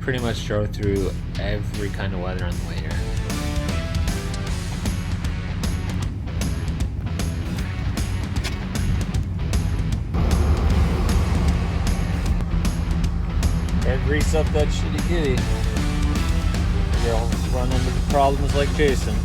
pretty much drove through every kind of weather on the way here. And grease up that shitty kitty. You'll run into problems like Jason.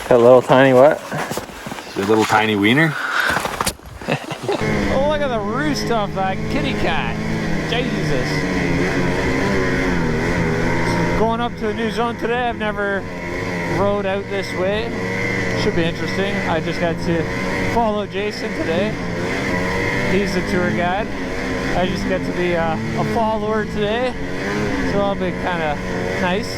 A little tiny what? Your little tiny wiener? Oh, look at the roost of that kitty cat. Jesus. So going up to a new zone today. I've never rode out this way. Should be interesting. I just got to follow Jason today. He's the tour guide. I just get to be a follower today. So that'll be kind of nice.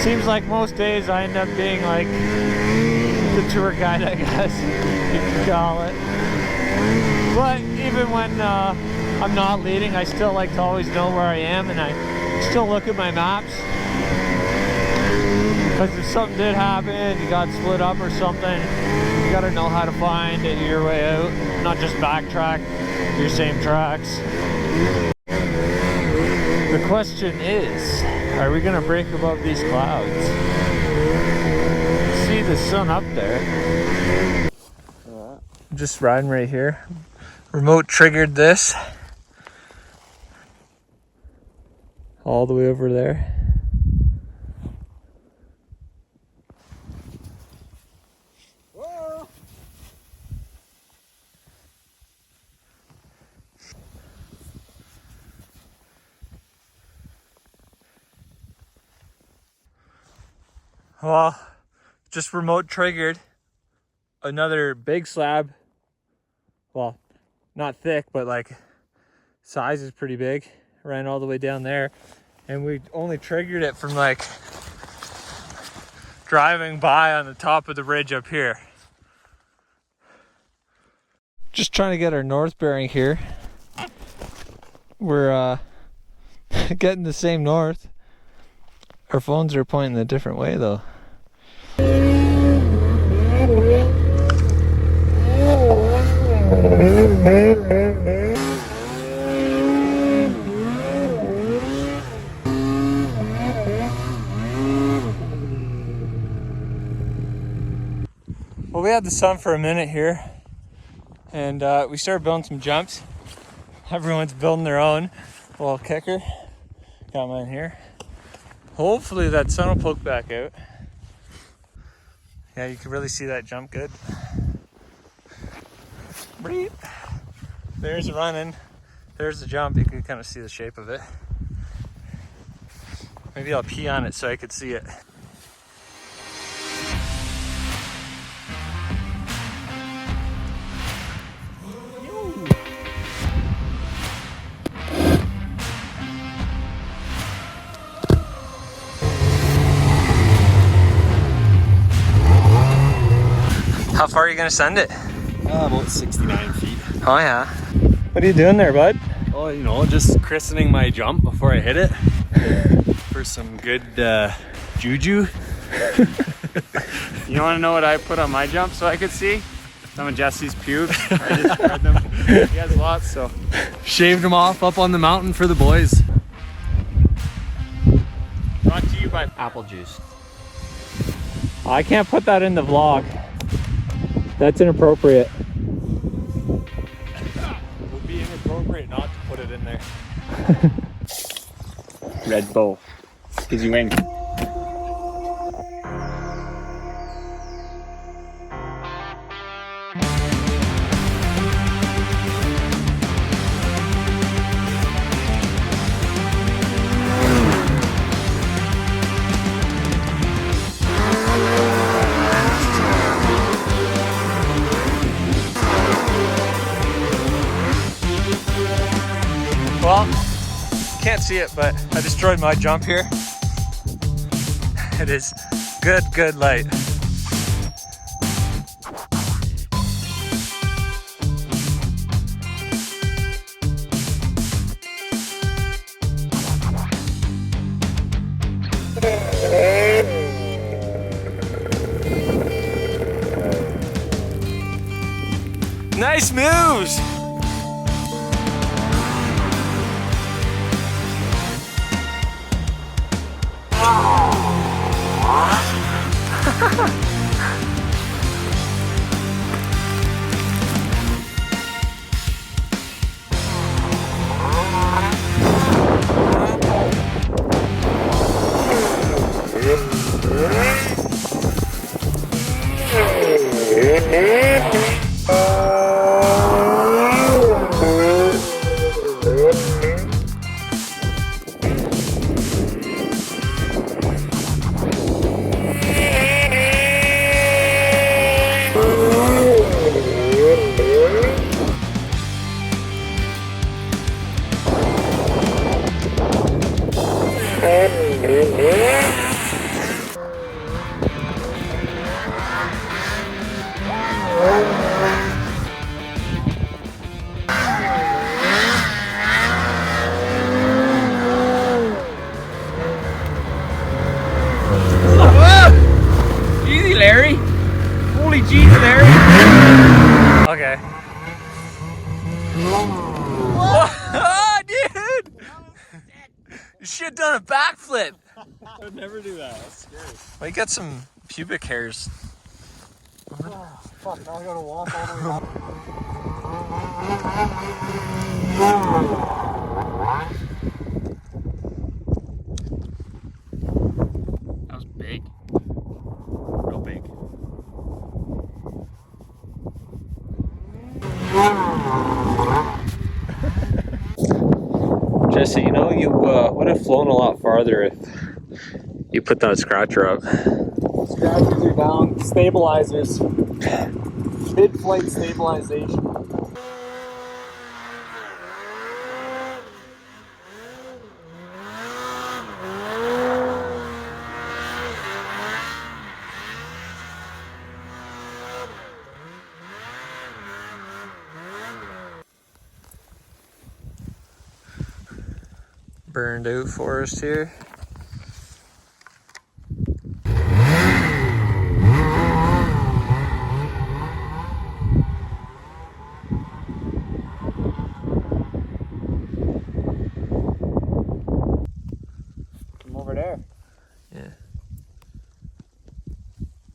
Seems like most days I end up being like the tour guide, I guess you could call it. But even when I'm not leading, I still like to always know where I am, and I still look at my maps. Because if something did happen, you got split up or something, you gotta know how to find your way out, not just backtrack your same tracks. The question is, are we gonna break above these clouds? See the sun up there. I'm just riding right here. Remote triggered this. All the way over there. Whoa. Well, just remote triggered another big slab. Well, not thick, but like size is pretty big. Ran all the way down there, and we only triggered it from like driving by on the top of the ridge up here. Just trying to get our north bearing here. We're getting the same north. Our phones are pointing a different way though. Well, we had the sun for a minute here, and we started building some jumps. Everyone's building their own little kicker. Got mine here. Hopefully that sun will poke back out. Yeah, you can really see that jump good. Breep. There's the running. There's the jump. You can kind of see the shape of it. Maybe I'll pee on it so I could see it. How far are you gonna send it? About 69 feet. Oh yeah. What are you doing there, bud? Oh, you know, just christening my jump before I hit it. For some good juju. You wanna know what I put on my jump so I could see? Some of Jesse's pubes. I just spread them. He has lots, so. Shaved them off up on the mountain for the boys. Brought to you by Apple juice. I can't put that in the vlog. That's inappropriate. It would be inappropriate not to put it in there. Red Bull. Because you win. Well, Can't see it, but I destroyed my jump here. It is good light. Nice moves! Easy, Larry. Holy jeez, Larry. Okay. Oh, dude! You should have done a backflip. I would never do that. That's scary. Well, you got some pubic hairs. Oh, fuck, now I gotta walk all the way up. That was big. Real big. Jesse, you know, you would have flown a lot farther if you put that scratcher up. Scratchers are down. Stabilizers. Mid-flight stabilization. Burned out forest here. I'm over there. Yeah.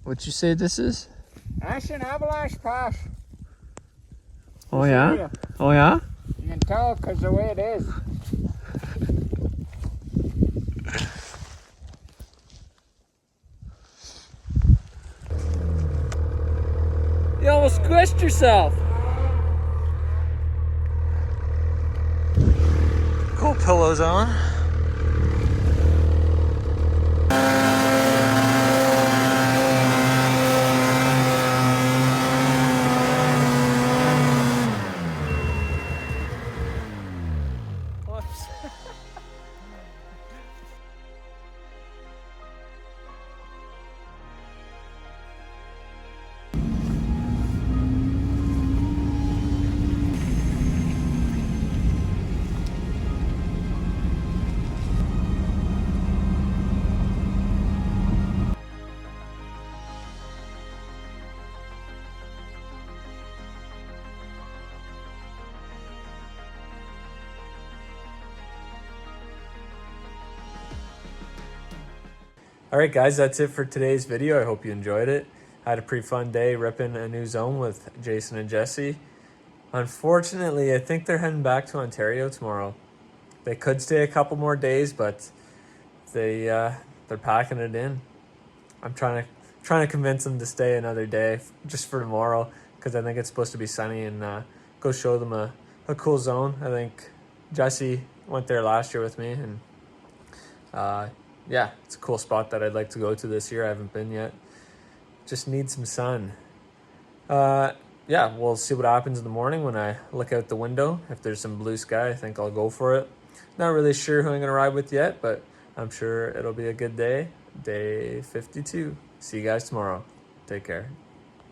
What'd you say this is? That's an avalanche pass. Oh yeah? Oh yeah? You can tell because the way it is. You almost squished yourself. Cool pillows on. Alright guys, that's it for today's video. I hope you enjoyed it. I had a pretty fun day ripping a new zone with Jason and Jesse. Unfortunately, I think they're heading back to Ontario tomorrow. They could stay a couple more days, but they're packing it in. I'm trying to convince them to stay another day just for tomorrow, because I think it's supposed to be sunny, and go show them a cool zone. I think Jesse went there last year with me, and yeah, it's a cool spot that I'd like to go to this year. I haven't been yet. Just need some sun. Yeah, we'll see what happens in the morning when I look out the window. If there's some blue sky, I think I'll go for it. Not really sure who I'm going to ride with yet, but I'm sure it'll be a good day. Day 52. See you guys tomorrow. Take care.